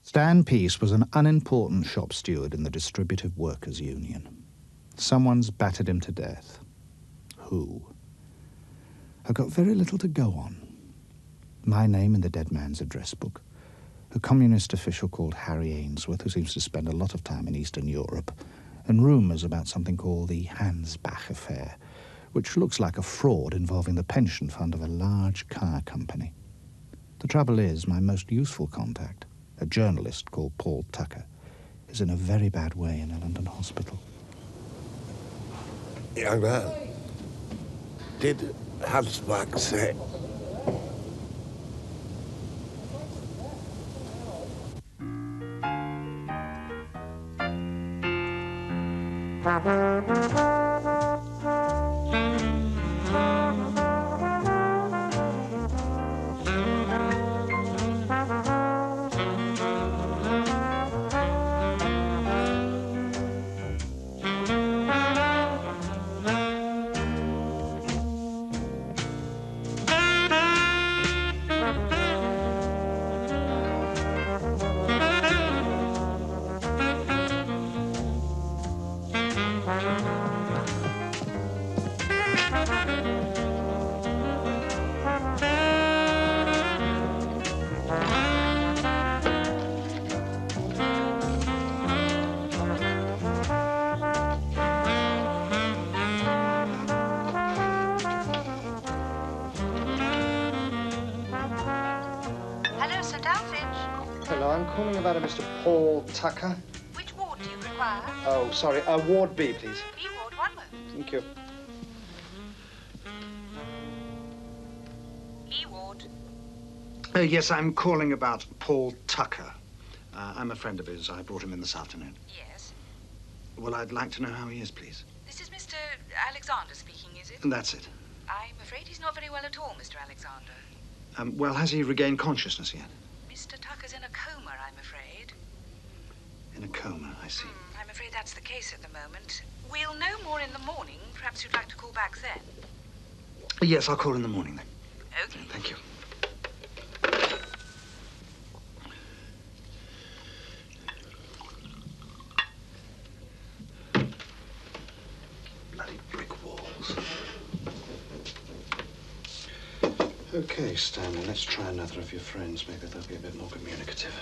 Stan Peace was an unimportant shop steward in the Distributive Workers' Union. Someone's battered him to death. Who? I've got very little to go on. My name in the dead man's address book. A communist official called Harry Ainsworth, who seems to spend a lot of time in Eastern Europe, and rumours about something called the Hansbach affair, which looks like a fraud involving the pension fund of a large car company. The trouble is, my most useful contact, a journalist called Paul Tucker, is in a very bad way in a London hospital. Young man, did Hansbach say? Mr. Paul Tucker. Which ward do you require? Oh, sorry. Ward B, please. B ward, one moment. Thank you. E ward. Oh, yes, I'm calling about Paul Tucker. I'm a friend of his. I brought him in this afternoon. Yes. Well, I'd like to know how he is, please. This is Mr. Alexander speaking, is it? And that's it. I'm afraid he's not very well at all, Mr. Alexander. Well, has he regained consciousness yet? Mr. Tucker's in a coma, I'm afraid. In a coma, I see. I'm afraid that's the case at the moment. We'll know more in the morning. Perhaps you'd like to call back then. Yes, I'll call in the morning then. Okay. Thank you. Bloody brick walls. Okay, Stanley, let's try another of your friends. Maybe they'll be a bit more communicative.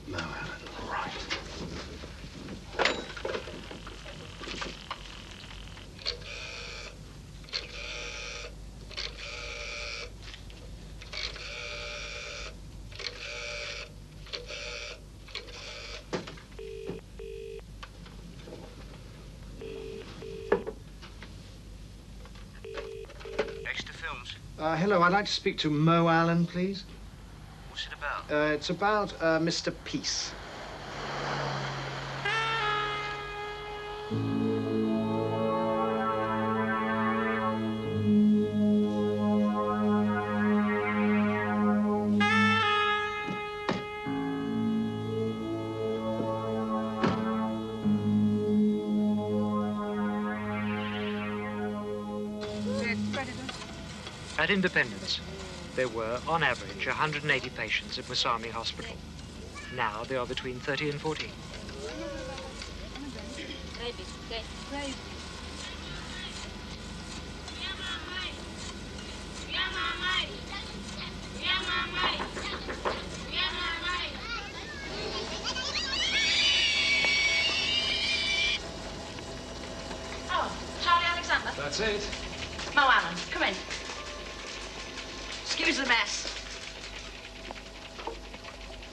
Mo Allen, right. Hello, I'd like to speak to Mo Allen, please. What's it about? It's about Mr. Peace. At Independence, there were, on average, 180 patients at Masami Hospital. Now there are between 30 and 40. Oh, Charlie Alexander. That's it. Mo Allen, come in. Excuse the mess.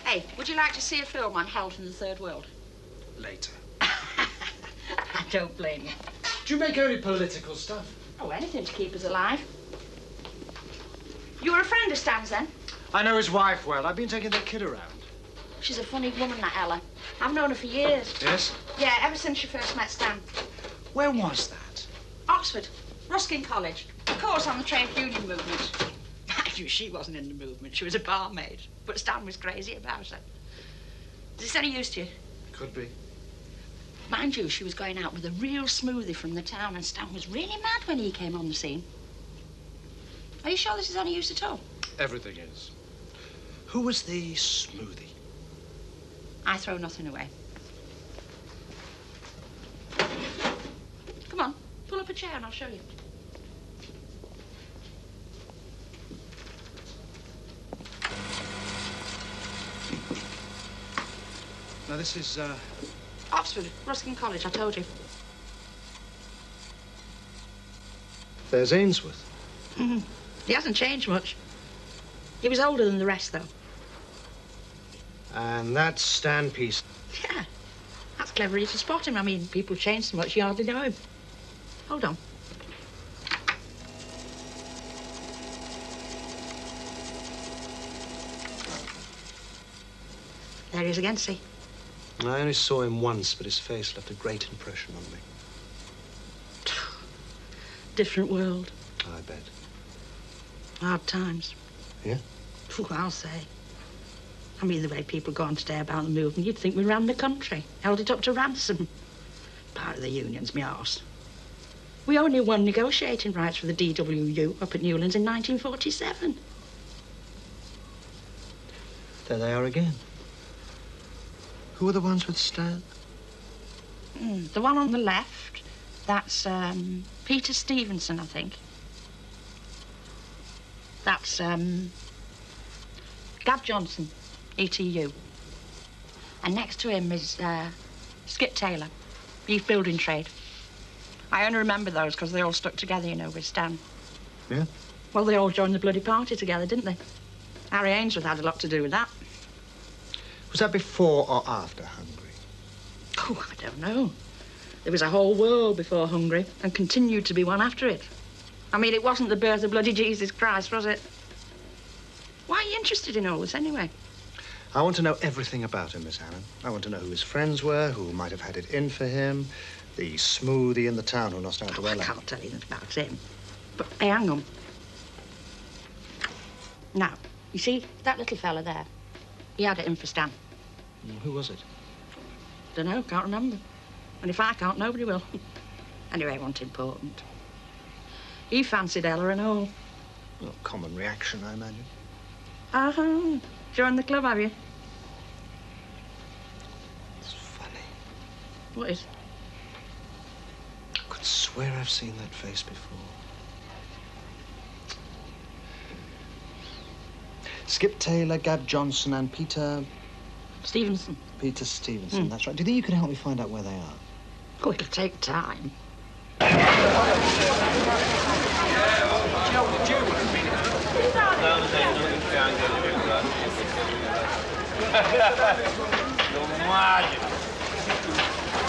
Hey, would you like to see a film on health in the Third World? Later. I don't blame you. Do you make only political stuff? Oh, anything to keep us alive. You were a friend of Stan's then? I know his wife well. I've been taking their kid around. She's a funny woman, that Ella. I've known her for years. Yes? Yeah, ever since she first met Stan. Where was that? Oxford, Ruskin College. A course on the trade union movement. Mind you, she wasn't in the movement. She was a barmaid. But Stan was crazy about her. Is this any use to you? Could be. Mind you, she was going out with a real smoothie from the town, and Stan was really mad when he came on the scene. Are you sure this is any use at all? Everything is. Who was the smoothie? I throw nothing away. Come on, pull up a chair and I'll show you. Now, this is, Oxford, Ruskin College, I told you. there's Ainsworth. He hasn't changed much. He was older than the rest, though. And that's Stan Peace. Yeah, that's clever of you to spot him. I mean, people change so much you hardly know him. Hold on. There he is again, see? I only saw him once, but his face left a great impression on me. Different world. I bet. Hard times. Yeah? Phew, I'll say. I mean, the way people go on today about the movement, you'd think we ran the country, held it up to ransom. Part of the union's me arse. We only won negotiating rights for the DWU up at Newlands in 1947. There they are again. Who are the ones with Stan? The one on the left, that's Peter Stevenson, I think. That's Gab Johnson, ETU. And next to him is Skip Taylor, youth building trade. I only remember those because they all stuck together, you know, with Stan. Yeah? Well, they all joined the bloody party together, didn't they? Harry Ainsworth had a lot to do with that. Was that before or after Hungary? Oh, I don't know. There was a whole world before Hungary and continued to be one after it. I mean, it wasn't the birth of bloody Jesus Christ, was it? Why are you interested in all this, anyway? I want to know everything about him, Miss Allen. I want to know who his friends were, who might have had it in for him, the smoothie in the town who lost out to Ella. I can't tell you anything about him. But, hey, hang on. Now, you see, that little fella there, he had it in for Stan. Well, who was it? Dunno, can't remember. And if I can't, nobody will. Anyway, it wasn't important. He fancied Ella and all. Well, common reaction, I imagine. Uh-huh. Joined the club, have you? It's funny. What is? I could swear I've seen that face before. Skip Taylor, Gab Johnson, and Peter... Stevenson. Peter Stevenson, that's right. Do you think you could help me find out where they are? Oh, it'll take time. Everyone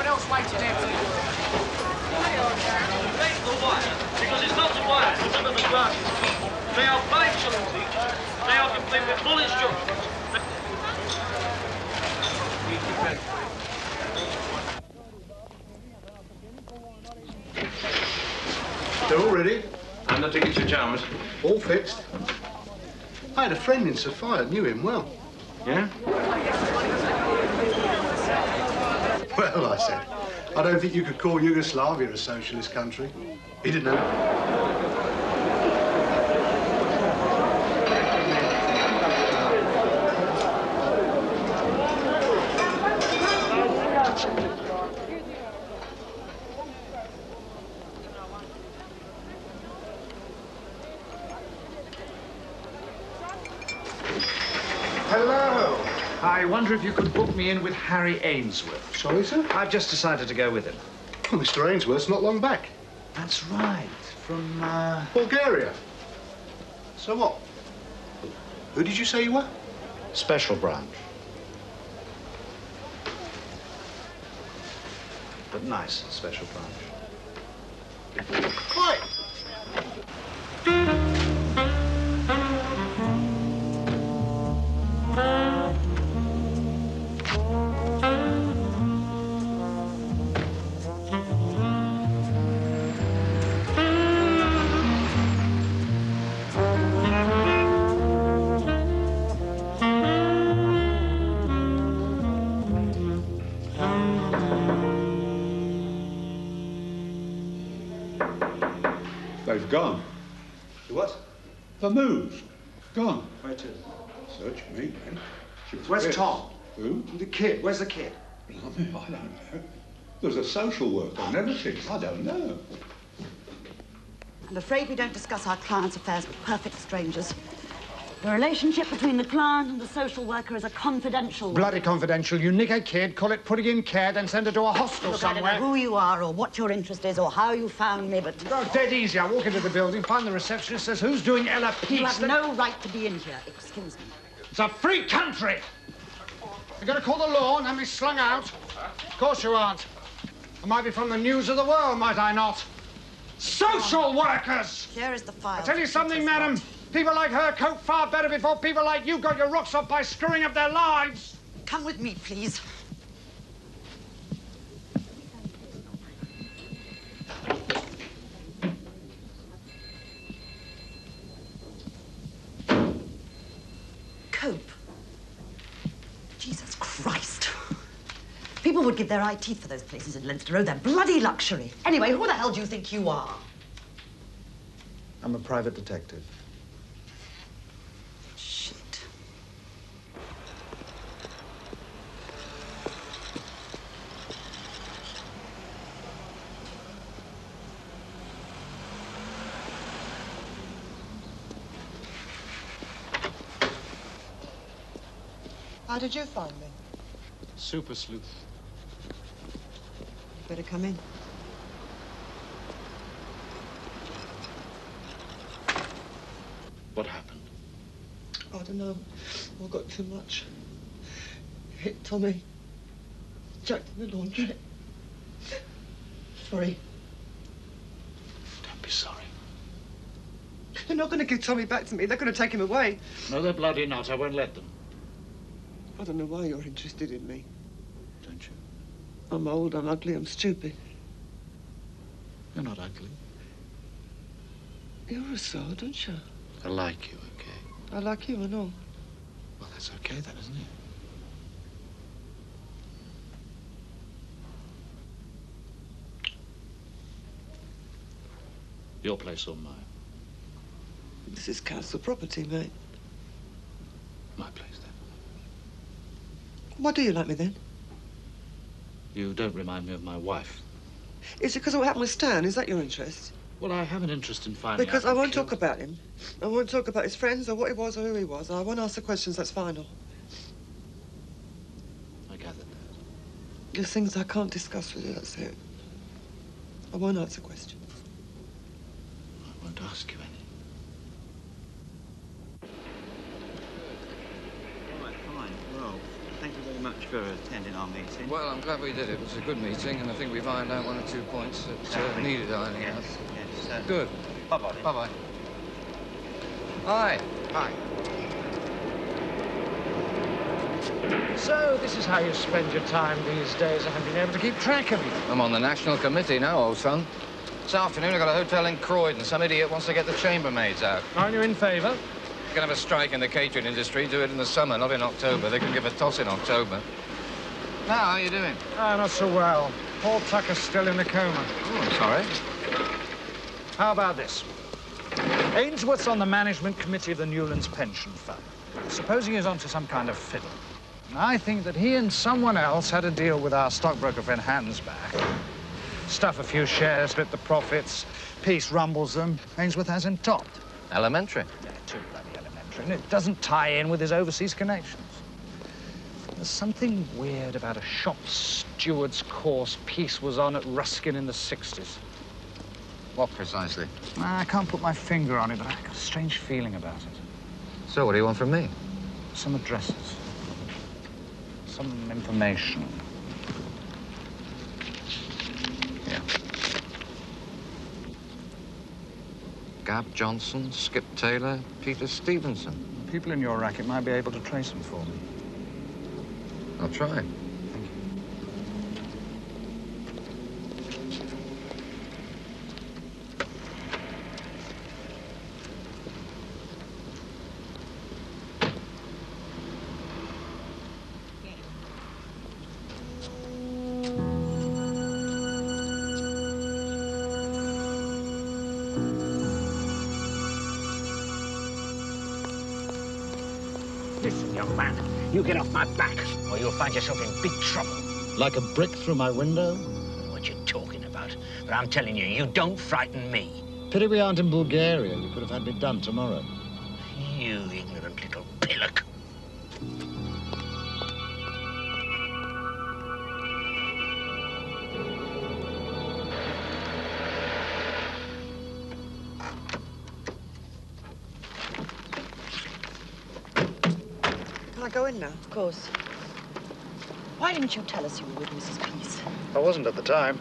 else waiting there, because it's not the wire, it's under the grasses. They are 5 shillings each. They are complete with full instructions. They're all ready. And the tickets to Chalmers. All fixed. I had a friend in Sophia, knew him well. Yeah? Well, I said, I don't think you could call Yugoslavia a socialist country. He didn't know. Hello. I wonder if you could book me in with Harry Ainsworth. Sorry, sir? I've just decided to go with him. Well, Mr. Ainsworth's not long back. That's right. From, Bulgaria. So what? Who did you say you were? Special branch. But nice special branch. Quiet. They've gone. You what? The moved. Gone. Where to? Search me, then. Where's Tom? Who? The kid. Where's the kid? Blimey, I don't know. There's a social worker and everything. I don't know. I'm afraid we don't discuss our clients' affairs with perfect strangers. The relationship between the client and the social worker is a confidential one. Bloody confidential. You nick a kid, call it putting in care, then send her to a hostel Look, somewhere. I don't know who you are or what your interest is or how you found me, but... Oh, dead easy. I walk into the building, find the receptionist, says, who's doing Ella Peace? You have no right to be in here. Excuse me. It's a free country. You're going to call the law and have me slung out? Of course you aren't. I might be from the news of the world, might I not? Social workers! Here is the file. I tell you something, madam. People like her cope far better before people like you got your rocks off by screwing up their lives. Come with me, please. Cope. Jesus Christ. People would give their eye teeth for those places in Leinster Road. They're bloody luxury. Anyway, who the hell do you think you are? I'm a private detective. Shit. How did you find me? Super sleuth. Better come in. What happened? I don't know. I got too much. Hit Tommy. Jack in the laundry. Sorry. Don't be sorry. They're not going to give Tommy back to me. They're going to take him away. No, they're bloody not. I won't let them. I don't know why you're interested in me. Don't you? I'm old, I'm ugly, I'm stupid. You're not ugly. You're a star, don't you? I like you, okay? I like you, I know. Well, that's okay then, isn't it? Your place or mine? This is council property, mate. My place, then. Why do you like me, then? You don't remind me of my wife. Is it because of what happened with Stan? Is that your interest? Well, I have an interest in finding Because out I won't who talk about him. I won't talk about his friends or what he was or who he was. I won't ask the questions, that's final. I gathered that. There's things I can't discuss with you, that's it. I won't answer questions. I won't ask you any. Right, fine. Well, thank you very much for attending our meeting. Well, I'm glad we did it. It was a good meeting, and I think we ironed out 1 or 2 points that needed ironing out. Yes. Good. Bye-bye. Bye-bye. Hi. Hi. So, this is how you spend your time these days. I haven't been able to keep track of you. I'm on the National Committee now, old son. This afternoon, I got a hotel in Croydon. Some idiot wants to get the chambermaids out. Aren't you in favour? We're going to have a strike in the catering industry. Do it in the summer, not in October. They can give a toss in October. Now, how are you doing? Ah, not so well. Paul Tucker's still in a coma. Oh, I'm sorry. How about this? Ainsworth's on the management committee of the Newlands Pension Fund. Supposing he's onto some kind of fiddle. And I think that he and someone else had a deal with our stockbroker friend Hansback. Stuff a few shares, split the profits. Peace rumbles them. Ainsworth has him topped. Elementary. Yeah, too bloody elementary. And it doesn't tie in with his overseas connections. There's something weird about a shop steward's course Peace was on at Ruskin in the 60s. What precisely? I can't put my finger on it, but I've got a strange feeling about it. So, what do you want from me? Some addresses. Some information. Yeah. Gab Johnson, Skip Taylor, Peter Stevenson. People in your racket might be able to trace them for me. I'll try. Thank you. Listen, young man. You get off my back, or you'll find yourself in big trouble. Like a brick through my window? What you talking about? But I'm telling you, you don't frighten me. Pity we aren't in Bulgaria. You could have had me done tomorrow. You ignorant little pillock. Can I go in now? Of course. Why didn't you tell us you were with Mrs. Peace? I wasn't at the time.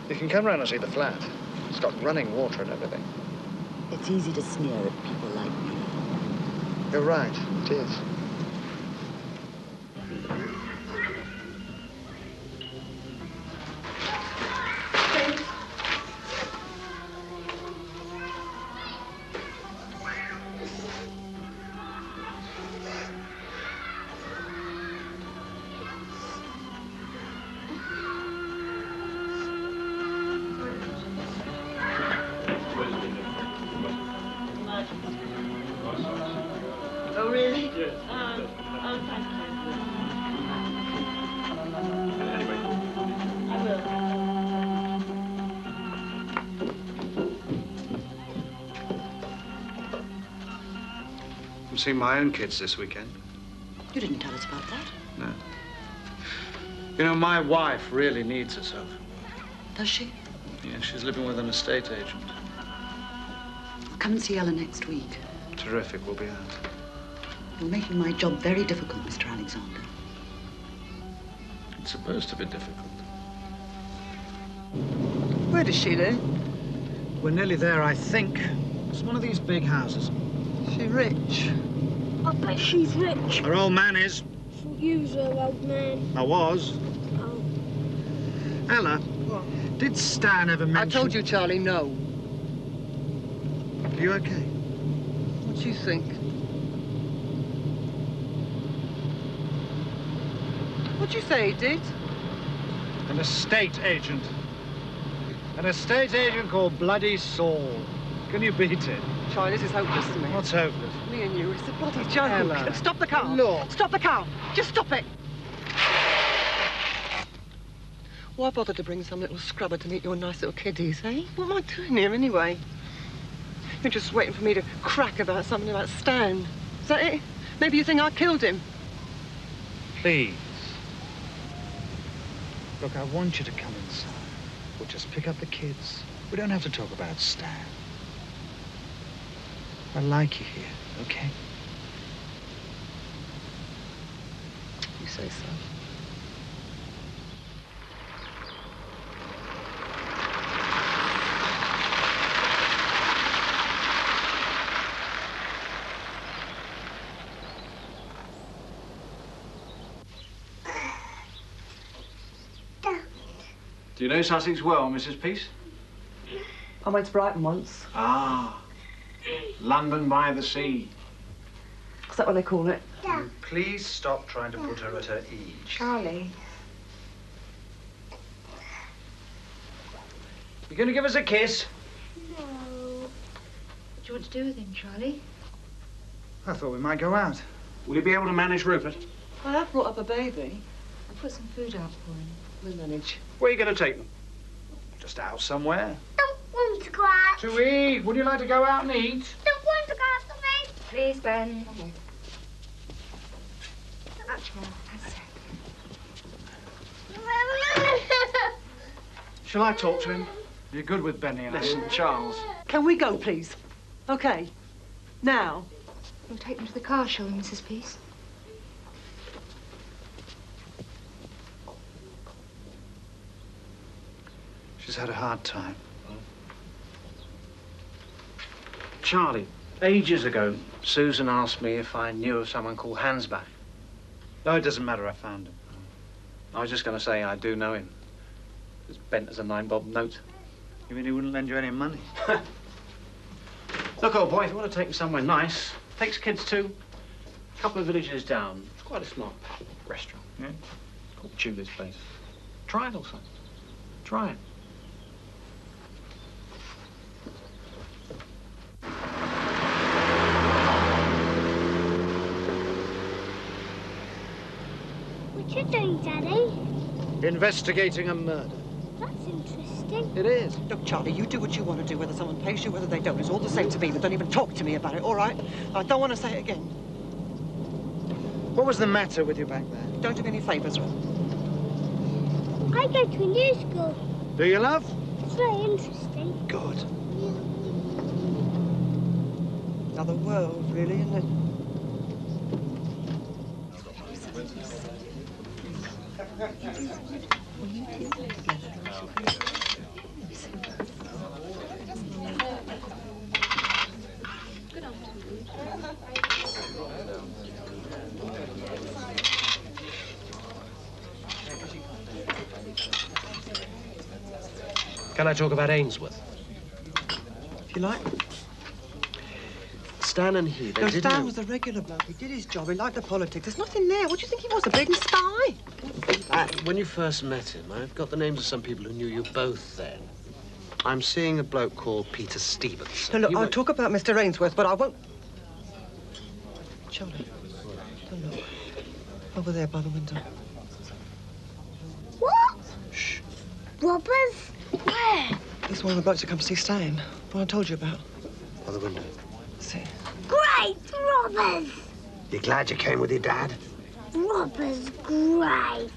You can come round and see the flat. It's got running water and everything. It's easy to sneer at people like me. You're right, it is. Oh, really? Yes. Oh, thank you. Anyway. I will. I'm seeing my own kids this weekend. You didn't tell us about that. No. You know, my wife really needs us over. Does she? Yeah, she's living with an estate agent. I'll come and see Ella next week. Terrific, we'll be out. You're making my job very difficult, Mr. Alexander. It's supposed to be difficult. Where does she live? We're nearly there, I think. It's one of these big houses. She rich? I bet she's rich. Her old man is. Thought you was her old man. I was. Oh. Ella, What? did Stan ever mention... I told you, Charlie, no. Are you okay? What do you think? What'd you say he did? An estate agent. An estate agent called Bloody Saul. Can you beat it? Charlie, this is hopeless to me. What's hopeless? Me and you, it's a bloody joke. Ella. Stop the car. Look. Stop the car. Just stop it. Why bother to bring some little scrubber to meet your nice little kiddies, eh? What am I doing here anyway? You're just waiting for me to crack about something about Stan. Is that it? Maybe you think I killed him. Please. Look, I want you to come inside. We'll just pick up the kids. We don't have to talk about Stan. I like you here, okay? You say so. Do you know Sussex well, Mrs. Peace? I went to Brighton once. Ah, London by the sea. Is that what they call it? Please stop trying to put her at her ease. Charlie. You gonna give us a kiss? No. What do you want to do with him, Charlie? I thought we might go out. Will you be able to manage Rupert? I have brought up a baby. I'll put some food out for him. We'll manage. Where are you going to take them? Just out somewhere. Don't want to go out. To eat. Would you like to go out and eat? Don't want to go out to me. Please, Ben. Much more. That's it. Shall I talk to him? You're good with Benny and Listen, Charles. Can we go, please? Okay. Now. We'll take them to the car, shall we, Mrs. Peace? She's had a hard time. Charlie, ages ago, Susan asked me if I knew of someone called Hansbach. No, it doesn't matter. I found him. I was just going to say I do know him. He's bent as a 9-bob note. You mean he wouldn't lend you any money? Look, old boy, if you want to take me somewhere nice, takes kids too. A couple of villages down. It's quite a smart restaurant. Yeah? It's called Julie's Place. Try it also. Try it. What you doing, Daddy? Investigating a murder. That's interesting. It is. Look, Charlie, you do what you want to do, whether someone pays you, whether they don't. It's all the same to me, but don't even talk to me about it, all right? I don't want to say it again. What was the matter with you back there? Don't do me any favours, Ron. I go to a new school. Do you, love? It's very interesting. Good. Another world, really, isn't it? Can I talk about Ainsworth? If you like. Stan and he, they No, didn't... Stan was a regular bloke. He did his job. He liked the politics. There's nothing there. What do you think he was, a bleeding spy? When you first met him, I've got the names of some people who knew you both then. I'm seeing a bloke called Peter Stevenson. No, look, I'll talk about Mr. Ainsworth, but I won't... Charlie, don't look. Over there by the window. What? Shh. Robbers? Where? This is one of the blokes that come to see Stan. The one I told you about. By the window. See. Great! Robbers! You glad you came with your dad? Robbers, great.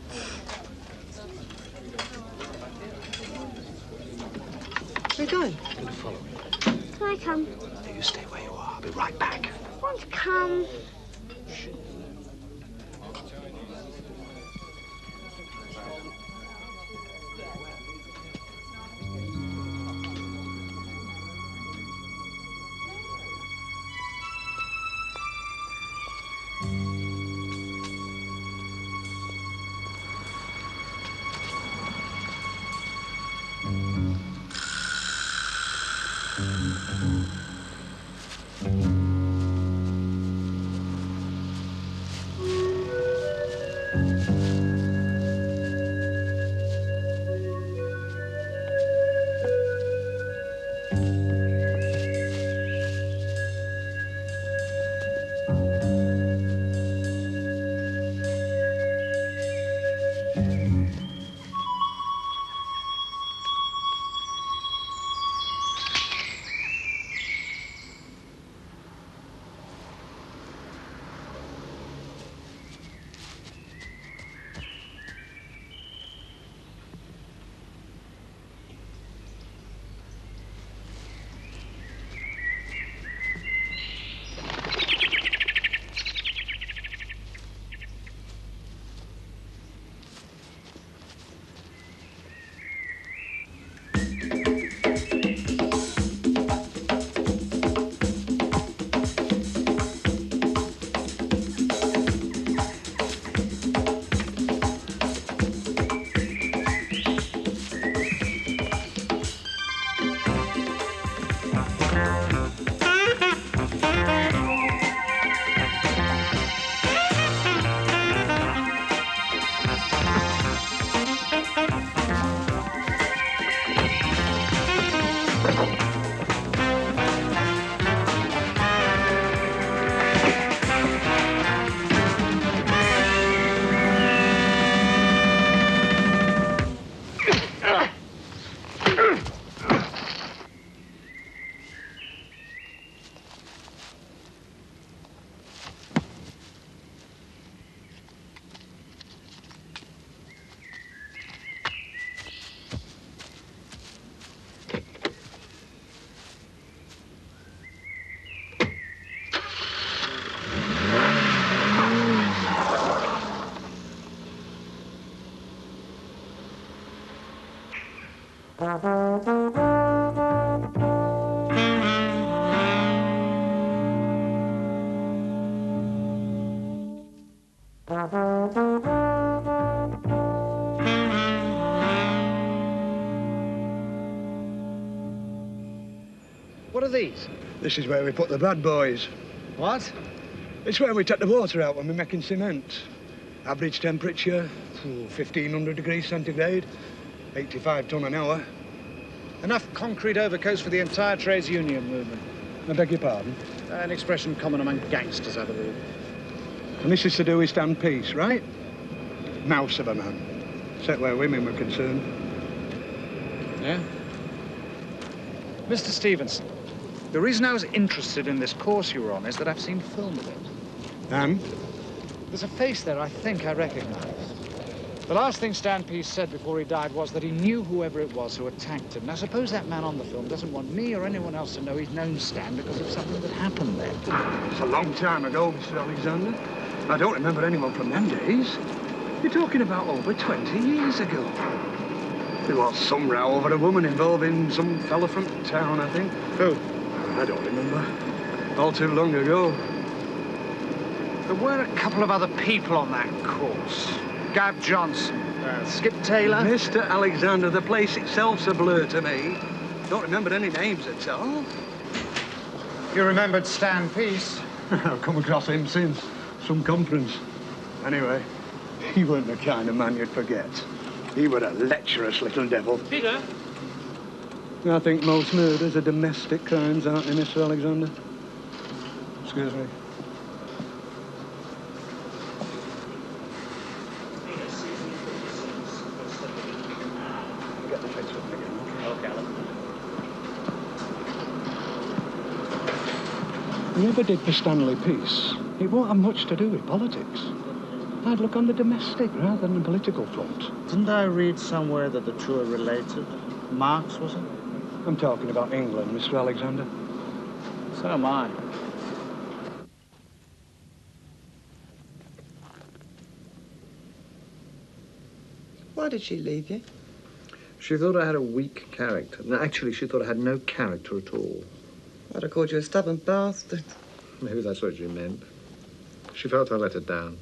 Where are you going? I'm going to follow me. Can I come? No, you stay where you are. I'll be right back. I want to come. What are these? This is where we put the bad boys. What? It's where we take the water out when we're making cement. Average temperature, 1,500 degrees centigrade, 85 ton an hour. Enough concrete overcoats for the entire trades union movement. I beg your pardon? An expression common among gangsters, I believe. And this is to do with stand peace, right? Mouse of a man. Except where women were concerned. Yeah? Mr. Stevenson, the reason I was interested in this course you were on is that I've seen film of it. And? There's a face there I think I recognize. The last thing Stan Peace said before he died was that he knew whoever it was who attacked him. Now, suppose that man on the film doesn't want me or anyone else to know he's known Stan because of something that happened then. It's a long time ago, Mr. Alexander. I don't remember anyone from them days. You're talking about over 20 years ago. There was some row over a woman involving some fella from town, I think. Who? I don't remember. All too long ago. There were a couple of other people on that course. Gav Johnson, Skip Taylor. Mr. Alexander, the place itself's a blur to me. Don't remember any names at all. You remembered Stan Peace? I've come across him since. Some conference. Anyway, he weren't the kind of man you'd forget. He were a lecherous little devil. Peter? I think most murders are domestic crimes, aren't they, Mr. Alexander? Excuse me. Whoever did for Stanley Peace, it won't have much to do with politics. I'd look on the domestic rather than the political front. Didn't I read somewhere that the two are related? Marx, was it? I'm talking about England, Mr. Alexander. So am I. Why did she leave you? She thought I had a weak character. No, actually, she thought I had no character at all. I'd have called you a stubborn bastard. Maybe that's what she meant. She felt I let her down.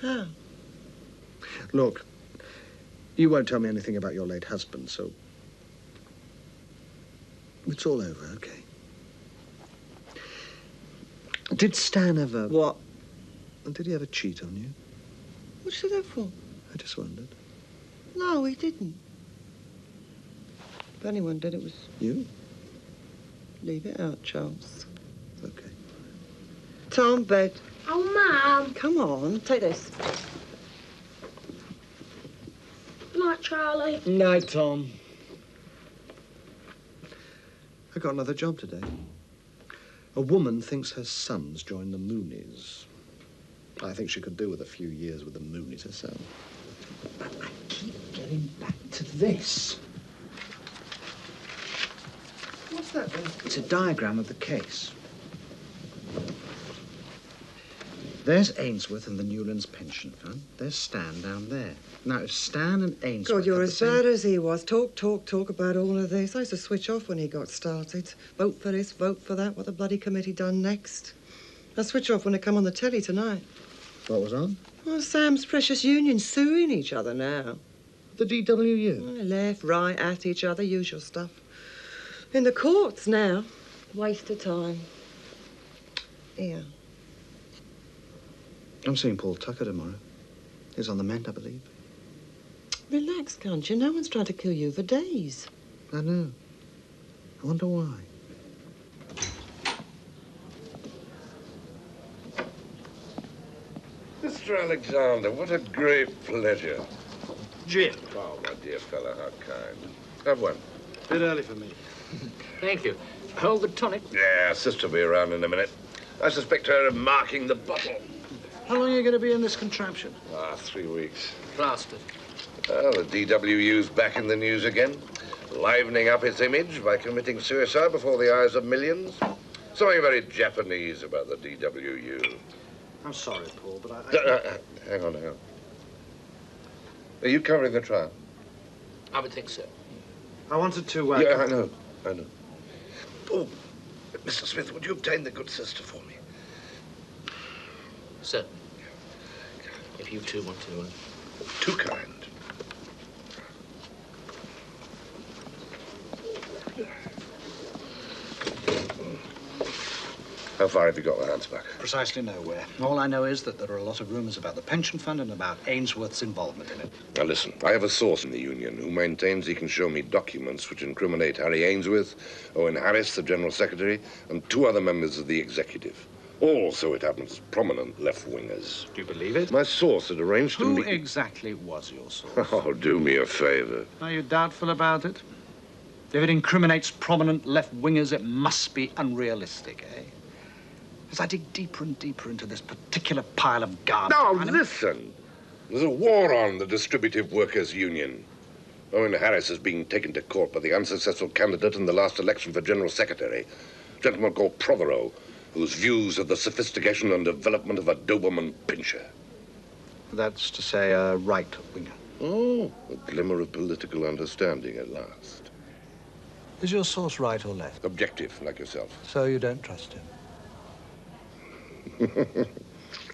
How? Look, you won't tell me anything about your late husband, so... It's all over, okay? Did Stan ever... What? Did he ever cheat on you? What's she there for? I just wondered. No, he didn't. If anyone did, it was... You? Leave it out, Charles. Okay. Tom, bed. Oh, Mum. Come on, take this. Night, Charlie. Night, Tom. I got another job today. A woman thinks her son's joined the Moonies. I think she could do with a few years with the Moonies herself. But I keep getting back to this. What's that then? It's a diagram of the case. There's Ainsworth and the Newlands Pension Fund. There's Stan down there. Now, if Stan and Ainsworth... God, you're had as the same- bad as he was. Talk about all of this. I used to switch off when he got started. Vote for this, vote for that. What the bloody committee done next? I switch off when they come on the telly tonight. What was on? Oh, Sam's precious union suing each other now. The DWU? Left, right, at each other, usual stuff. In the courts now. Waste of time. Here. I'm seeing Paul Tucker tomorrow. He's on the mend, I believe. Relax, can't you? No one's tried to kill you for days. I know. I wonder why. Mr. Alexander, what a great pleasure. Gin. Oh, my dear fellow, how kind. Have one. Bit early for me. Thank you. Hold the tonic. Yeah, sister will be around in a minute. I suspect her of marking the bottle. How long are you going to be in this contraption? 3 weeks. Plastered. Well, the DWU's back in the news again, livening up its image by committing suicide before the eyes of millions. Something very Japanese about the DWU. I'm sorry, Paul, but Hang on. Are you covering the trial? I would think so. I wanted to... Yeah, I know. Oh, Mr. Smith, would you obtain the good sister for me? Certainly. If you two want to... Too kind. How far have you got the hands back? Precisely nowhere. All I know is that there are a lot of rumours about the pension fund and about Ainsworth's involvement in it. Now listen, I have a source in the union who maintains he can show me documents which incriminate Harry Ainsworth, Owen Harris, the General Secretary, and 2 other members of the executive. All, so it happens, prominent left-wingers. Do you believe it? My source had arranged to Who meet... exactly was your source? Oh, do me a favour. Are you doubtful about it? If it incriminates prominent left-wingers, it must be unrealistic, eh? As I dig deeper and deeper into this particular pile of garbage... Now, listen. There's a war on the Distributive Workers' Union. Owen Harris is being taken to court by the unsuccessful candidate in the last election for General Secretary, a gentleman called Prothero, whose views are the sophistication and development of a Doberman Pinscher. That's to say, a right-winger. Oh, a glimmer of political understanding at last. Is your source right or left? Objective, like yourself. So you don't trust him?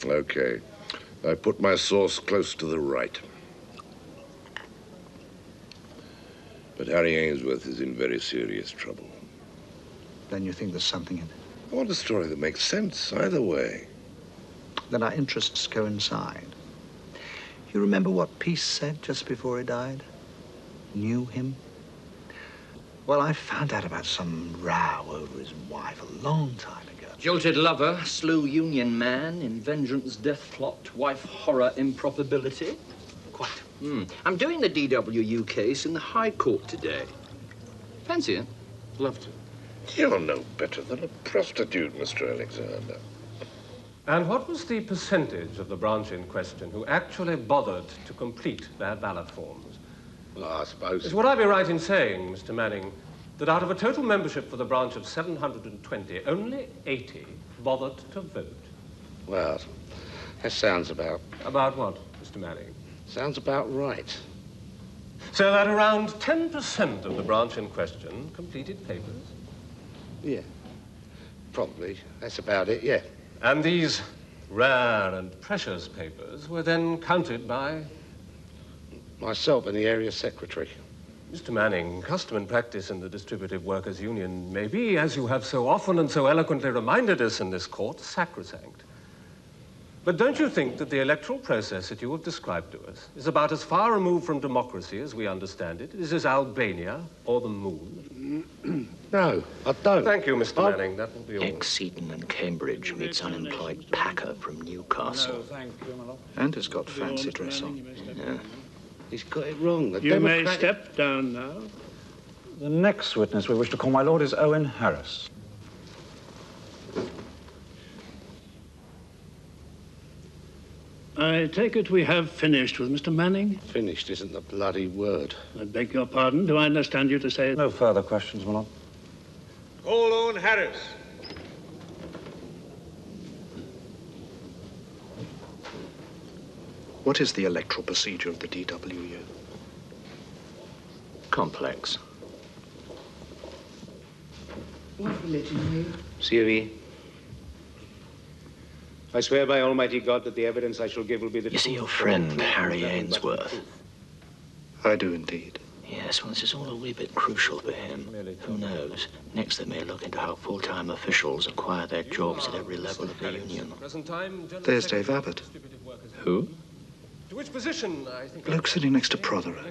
Okay. I put my source close to the right. But Harry Ainsworth is in very serious trouble. Then you think there's something in it? I want a story that makes sense either way. Then our interests coincide. You remember what Peace said just before he died? Knew him? Well, I found out about some row over his wife a long time ago. Jilted lover, slew union man, in vengeance death plot, wife horror improbability. Quite. I'm doing the DWU case in the High Court today. Fancy it? Love to. You're no better than a prostitute, Mr. Alexander. And what was the percentage of the branch in question who actually bothered to complete their ballot forms? Well, I suppose... Would I be right in saying, Mr. Manning, that out of a total membership for the branch of 720, only 80 bothered to vote? Well, that sounds about... About what, Mr. Manning? Sounds about right. So that around 10% of the branch in question completed papers? Yeah, probably. That's about it, yeah. And these rare and precious papers were then counted by... Myself and the area secretary. Mr. Manning, custom and practice in the Distributive Workers' Union may be, as you have so often and so eloquently reminded us in this court, sacrosanct. But don't you think that the electoral process that you have described to us is about as far removed from democracy as we understand it? Is this Albania or the moon? No, I don't. Thank you, Mr. Manning. That will be all. Ex-Seton and Cambridge meets unemployed packer from Newcastle. No, thank you, my lord. And has got fancy dress on. Yeah. He's got it wrong. The You may step down now. The next witness we wish to call, my lord, is Owen Harris. I take it we have finished with Mr. Manning? Finished isn't the bloody word. I beg your pardon. Do I understand you to say... No further questions, my lord. Call Owen Harris. What is the electoral procedure of the DWU? Complex. What religion are you? COE. I swear by Almighty God that the evidence I shall give will be the You see your friend, Harry Ainsworth? I do indeed. Yes, well, this is all a wee bit crucial for him. Who knows? Next, they may look into how full-time officials acquire their jobs at every level of the union. There's Dave Abbott. Who? To which position, I think... Bloke sitting next to Prothero.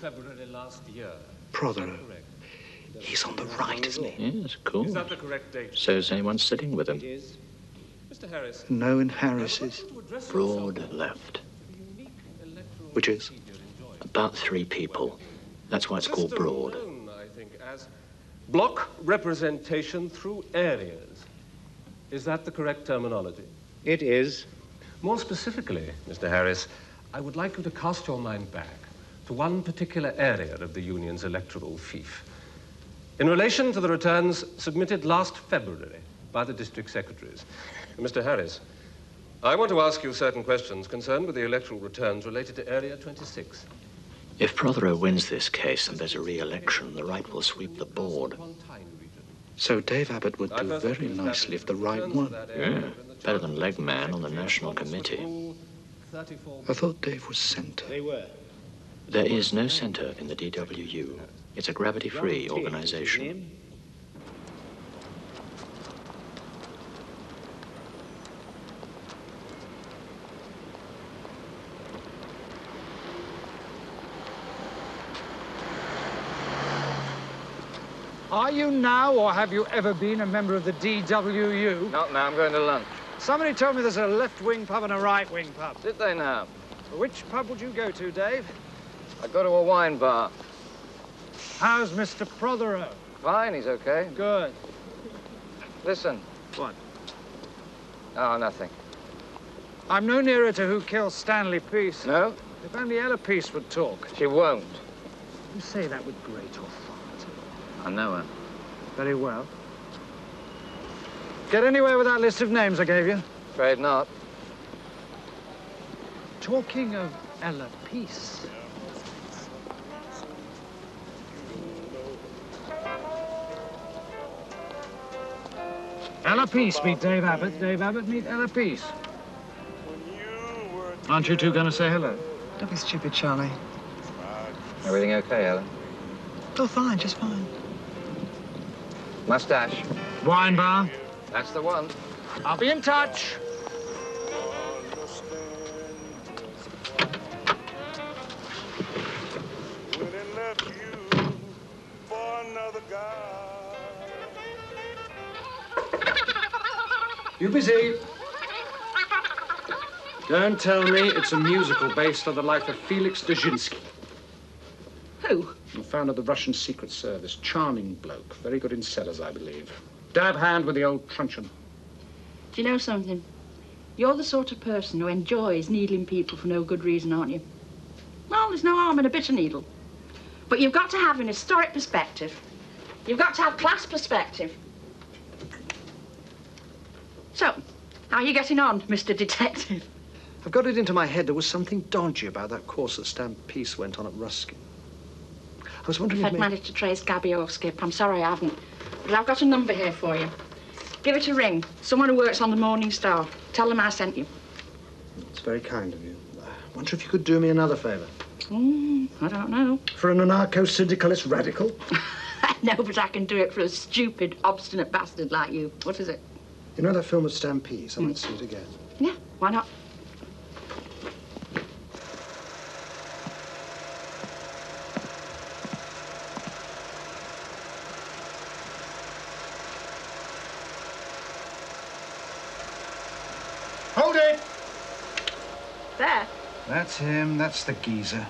February last year. Prothero. He's on the right, isn't he? Yes, cool. Is that the correct date? So's anyone sitting with him. Mr. Harris. No, in Harris is... Broad left. Which is? About 3 people. That's why it's called broad. I think, as block representation through areas. Is that the correct terminology? It is. More specifically, Mr. Harris, I would like you to cast your mind back to one particular area of the union's electoral fief. In relation to the returns submitted last February by the district secretaries. Mr. Harris, I want to ask you certain questions concerned with the electoral returns related to Area 26. If Prothero wins this case and there's a re-election, the right will sweep the board. So Dave Abbott would do very nicely if the right won. Yeah, better than leg man on the national committee. I thought Dave was centre. They were. There is no centre in the DWU. It's a gravity-free organization. Are you now, or have you ever been, a member of the DWU? Not now, I'm going to lunch. Somebody told me there's a left-wing pub and a right-wing pub. Did they now? Which pub would you go to, Dave? I go to a wine bar. How's Mr. Prothero? Fine, he's okay. Good. Listen. What? Oh, nothing. I'm no nearer to who killed Stanley Peace. No? If only Ella Peace would talk. She won't. You say that with great authority. I know her. Very well. Get anywhere with that list of names I gave you? Afraid not. Talking of Ella Peace. Ella Peace meet Dave Abbott. Dave Abbott meet Ella Peace. Aren't you two going to say hello? Don't be stupid, Charlie. Everything okay, Ellen? Oh, fine, just fine. Mustache. Wine bar. That's the one. I'll be in touch. You busy? Don't tell me it's a musical based on the life of Felix Dzerzhinsky. Who? Who founded the Russian Secret Service. Charming bloke. Very good in cellars, I believe. Dab hand with the old truncheon. Do you know something? You're the sort of person who enjoys needling people for no good reason, aren't you? Well, there's no harm in a bit of needle. But you've got to have an historic perspective. You've got to have class perspective. So, how are you getting on, Mr. Detective? I've got it into my head there was something dodgy about that course that Stan Peace went on at Ruskin. I was wondering If if I'd managed to trace Gabby or Skip, I'm sorry I haven't. But I've got a number here for you. Give it a ring. Someone who works on the Morning Star. Tell them I sent you. It's very kind of you. I wonder if you could do me another favour. I don't know. For an anarcho-syndicalist radical? No, but I can do it for a stupid, obstinate bastard like you. What is it? You know that film of Stan Peace? I might see it again. Yeah, why not? Hold it! There. That's him. That's the geezer.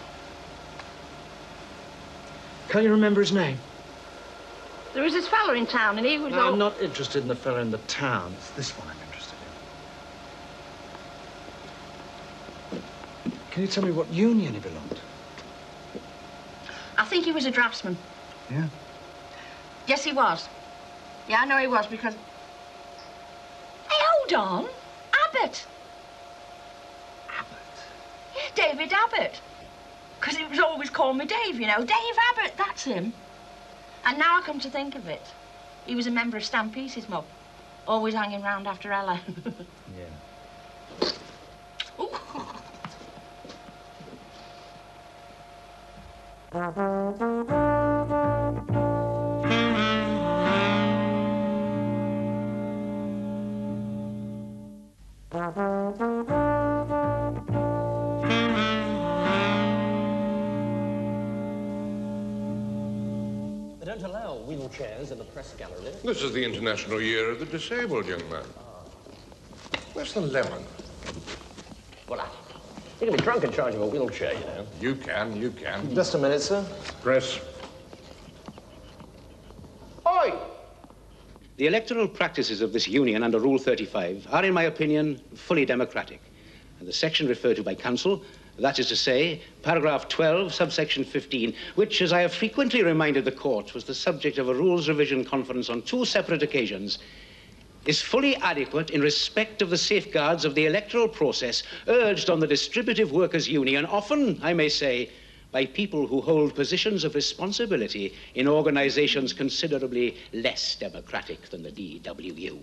Can you remember his name? There was this fella in town, and he was No, all... I'm not interested in the fella in the town. It's this one I'm interested in. Can you tell me what union he belonged to? I think he was a draftsman. Yeah? Yes, he was. Yeah, I know he was, because... Hey, hold on. Abbott. Abbott? Yeah, David Abbott. Because he was always calling me Dave, you know. Dave Abbott, that's him. And now I come to think of it, he was a member of Stan Peace's mob, always hanging round after Ella. Yeah. They don't allow wheelchairs in the press gallery. This is the International Year of the Disabled, young man. Where's the lemon? Well, you can be drunk in charge of a wheelchair, you know. You can, you can. Just a minute, sir. Press. Oi! The electoral practices of this union under Rule 35 are, in my opinion, fully democratic. And the section referred to by counsel, that is to say, paragraph 12, subsection 15, which, as I have frequently reminded the court, was the subject of a rules revision conference on 2 separate occasions, is fully adequate in respect of the safeguards of the electoral process urged on the Distributive Workers' Union, often, I may say, by people who hold positions of responsibility in organizations considerably less democratic than the DWU.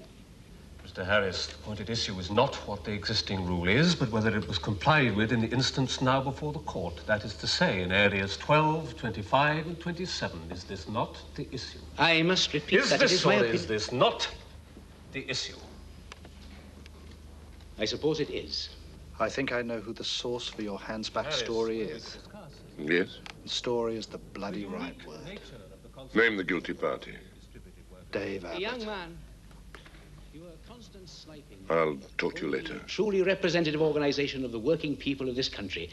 Mr. Harris, the point at issue is not what the existing rule is, but whether it was complied with in the instance now before the court. That is to say, in areas 12, 25, and 27. Is this not the issue? I must repeat that it is my opinion. Is this not the issue? I suppose it is. I think I know who the source for your hands-back story is. Yes? The story is the bloody right word. Name the guilty party. Dave Abbott. Young man, you are a constant sniping. I'll talk to you later. Truly representative organization of the working people of this country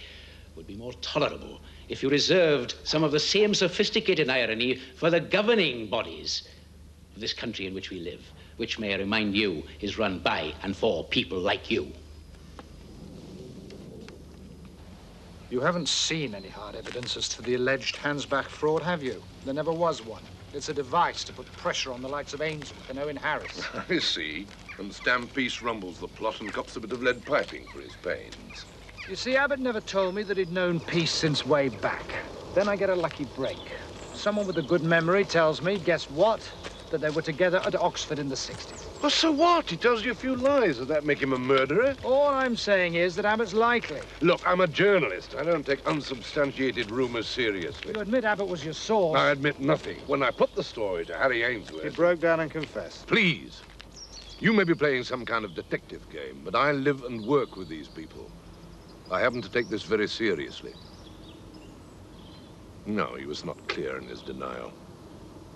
would be more tolerable if you reserved some of the same sophisticated irony for the governing bodies of this country in which we live, which, may I remind you, is run by and for people like you. You haven't seen any hard evidence as to the alleged hands-back fraud, have you? There never was one. It's a device to put pressure on the likes of Ainsworth and Owen Harris. I see. And Stampeace rumbles the plot and cops a bit of lead piping for his pains. You see, Abbott never told me that he'd known Peace since way back. Then I get a lucky break. Someone with a good memory tells me, guess what? That they were together at Oxford in the 60s. Well, so what? He tells you a few lies. Does that make him a murderer? All I'm saying is that Abbott's likely. Look, I'm a journalist. I don't take unsubstantiated rumors seriously. You admit Abbott was your source. I admit nothing. When I put the story to Harry Ainsworth... He broke down and confessed. Please. You may be playing some kind of detective game, but I live and work with these people. I happen to take this very seriously. No, he was not clear in his denial.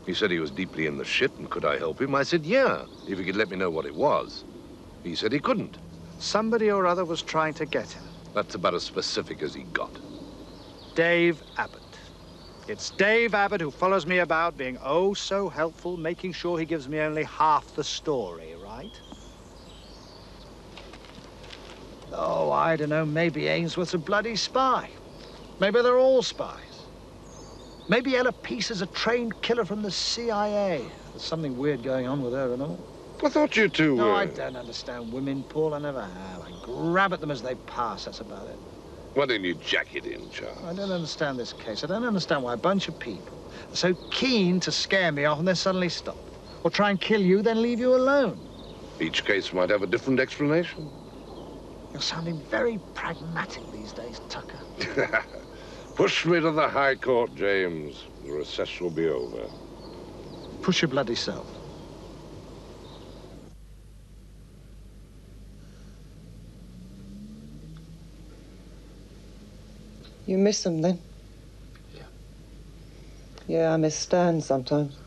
He said he was deeply in the shit, and could I help him? I said, yeah, if he could let me know what it was. He said he couldn't. Somebody or other was trying to get him. That's about as specific as he got. Dave Abbott. It's Dave Abbott who follows me about, being oh so helpful, making sure he gives me only half the story, right? Oh, I don't know, maybe Ainsworth's a bloody spy. Maybe they're all spies. Maybe Ella Peace is a trained killer from the CIA. There's something weird going on with her and all. I thought you two were... No, I don't understand women, Paul. I never have. I grab at them as they pass, that's about it. Why didn't you jack it in, Charles? I don't understand this case. I don't understand why a bunch of people are so keen to scare me off and then suddenly stop. Or try and kill you, then leave you alone. Each case might have a different explanation. You're sounding very pragmatic these days, Tucker. Push me to the High Court, James. The recess will be over. Push your bloody self. You miss them, then? Yeah. Yeah, I miss Stan sometimes.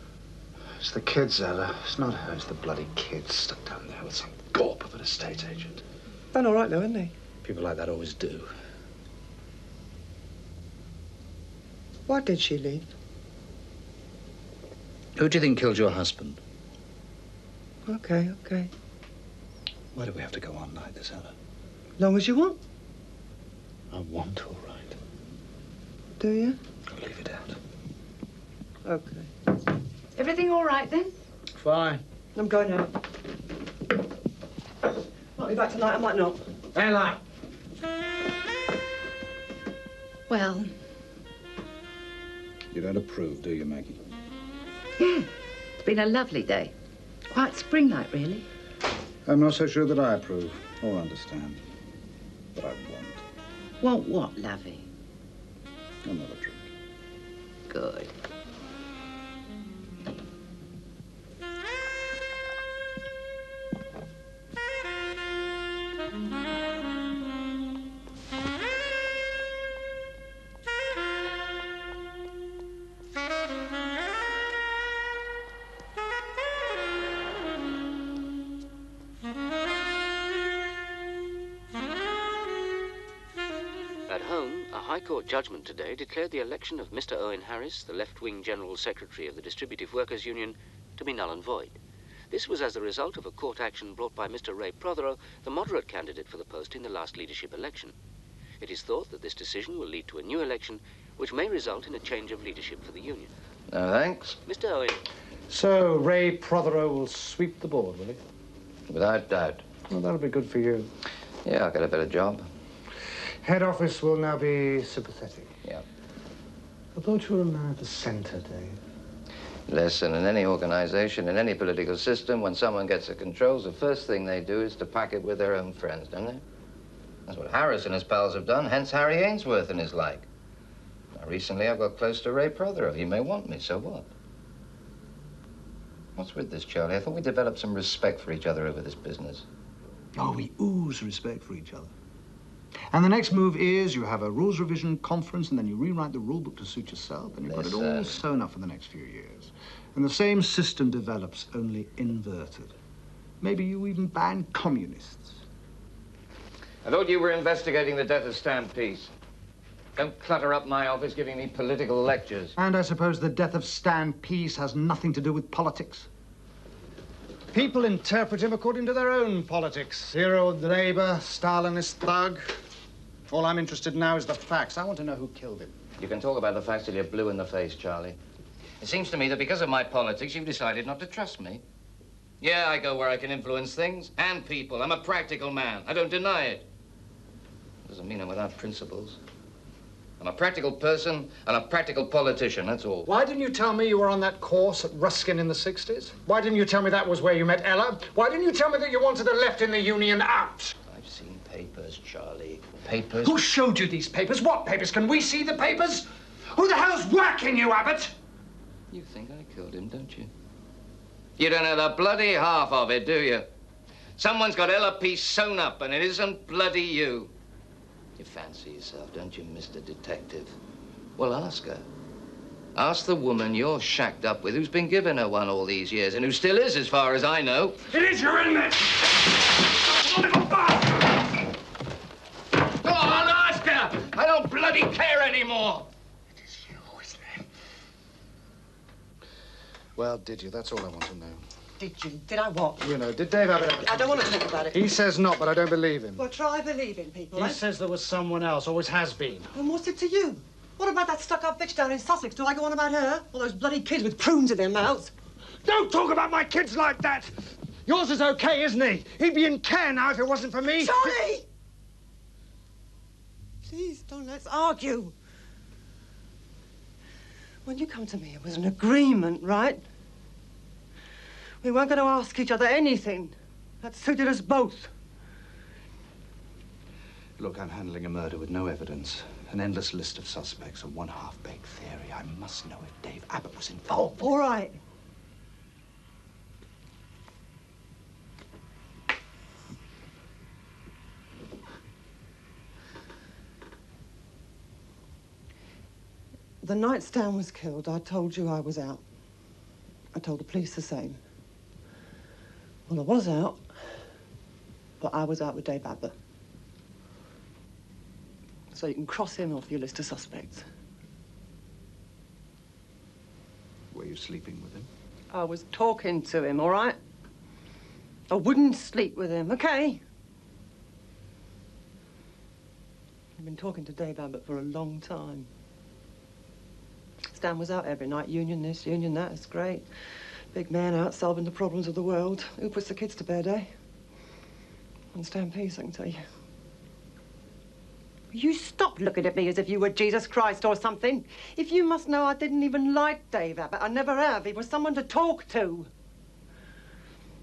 It's the kids, Ella. It's not her, it's the bloody kids stuck down there with some gorp of an estate agent. Done all right, though, isn't he? People like that always do. Why did she leave? Who do you think killed your husband? Okay. Why do we have to go on like this, Ella? Long as you want. I want, all right. Do you? I'll leave it out. Okay. Everything all right, then? Fine. I'm going out. Might be back tonight, I might not. Ella! Well... You don't approve, do you, Maggie? Yeah. It's been a lovely day. Quite spring-like, really. I'm not so sure that I approve or understand. But I want. Want what, lovey? Another drink. Good. At home, a High Court judgment today declared the election of Mr. Owen Harris, the left-wing General Secretary of the Distributive Workers' Union, to be null and void. This was as a result of a court action brought by Mr. Ray Prothero, the moderate candidate for the post in the last leadership election. It is thought that this decision will lead to a new election, which may result in a change of leadership for the union. No, thanks. Mr. Owen. So, Ray Prothero will sweep the board, will he? Without doubt. Well, that'll be good for you. Yeah, I'll get a better job. Head office will now be sympathetic. Yeah. I thought you were a man of the centre, Dave. Listen, in any organization, in any political system, when someone gets the controls, the first thing they do is to pack it with their own friends, don't they? That's what Harris and his pals have done, hence Harry Ainsworth and his like. Now, recently, I've got close to Ray Prothero. He may want me, so what? What's with this, Charlie? I thought we developed some respect for each other over this business. Oh, we ooze respect for each other. And the next move is you have a rules revision conference and then you rewrite the rule book to suit yourself and you've got it all sewn up for the next few years. And the same system develops, only inverted. Maybe you even ban communists. I thought you were investigating the death of Stan Peace. Don't clutter up my office giving me political lectures. And I suppose the death of Stan Peace has nothing to do with politics. People interpret him according to their own politics. Hero of the neighbor, Stalinist thug. All I'm interested in now is the facts. I want to know who killed him. You can talk about the facts till you're blue in the face, Charlie. It seems to me that because of my politics, you've decided not to trust me. Yeah, I go where I can influence things and people. I'm a practical man. I don't deny it. Doesn't mean I'm without principles. I'm a practical person and a practical politician, that's all. Why didn't you tell me you were on that course at Ruskin in the 60s? Why didn't you tell me that was where you met Ella? Why didn't you tell me that you wanted the left in the Union out? I've seen papers, Charlie. Papers. Who showed you these papers? What papers? Can we see the papers? Who the hell's whacking you, Abbott? You think I killed him, don't you? You don't know the bloody half of it, do you? Someone's got Ella Peace sewn up, and it isn't bloody you. You fancy yourself, don't you, Mr. Detective? Well, ask her. Ask the woman you're shacked up with who's been giving her one all these years and who still is, as far as I know. It is your inmate! Go on, ask her! I don't bloody care anymore! It is you, isn't it? Well, did you? That's all I want to know. Did you? Did I what? You know, did Dave Abbott... I don't want to think about it. He says not, but I don't believe him. Well, try believing people, He says there was someone else, always has been. And what's it to you? What about that stuck-up bitch down in Sussex? Do I go on about her? All those bloody kids with prunes in their mouths? Don't talk about my kids like that! Yours is okay, isn't he? He'd be in care now if it wasn't for me. Charlie! Please, don't let's argue. When you come to me, it was an agreement, right? We weren't going to ask each other anything. That suited us both. Look, I'm handling a murder with no evidence. An endless list of suspects, a one half-baked theory. I must know if Dave Abbott was involved. All right. The night Stan was killed, I told you I was out. I told the police the same. Well, I was out, but I was out with Dave Abbott. So you can cross him off your list of suspects. Were you sleeping with him? I was talking to him, all right? I wouldn't sleep with him, okay? I've been talking to Dave Abbott for a long time. Stan was out every night, union this, union that, it's great. Big man out solving the problems of the world. Who puts the kids to bed, eh? And Stan Peace, I can tell you. You stop looking at me as if you were Jesus Christ or something. If you must know, I didn't even like Dave Abbott. I never have. He was someone to talk to.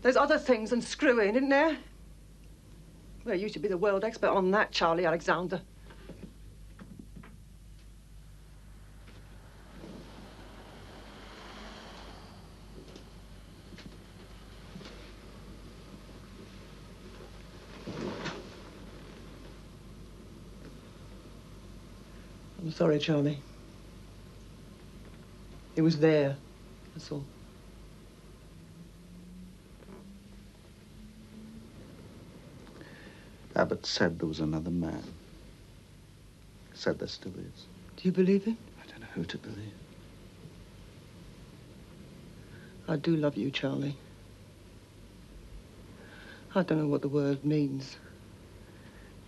There's other things than screwing, isn't there? Well, you should be the world expert on that, Charlie Alexander. I'm sorry, Charlie. It was there, that's all. Abbott said there was another man. Said there still is. Do you believe him? I don't know who to believe. I do love you, Charlie. I don't know what the word means,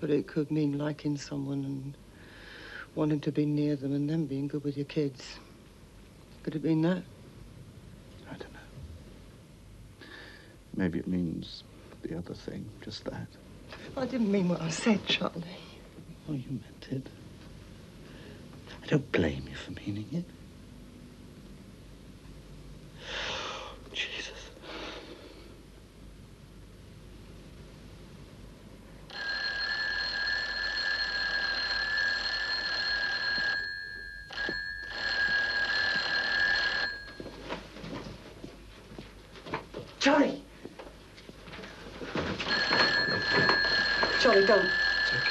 but it could mean liking someone and wanting to be near them and then being good with your kids. Could it mean that? I don't know. Maybe it means the other thing, just that. I didn't mean what I said, Charlie. Oh, you meant it. I don't blame you for meaning it. Jesus. Charlie! Charlie, don't. It's okay.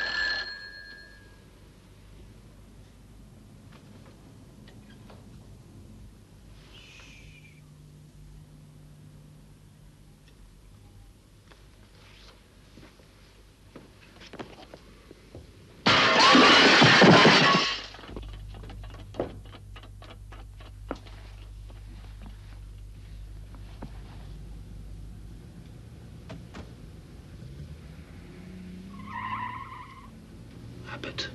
Abbott.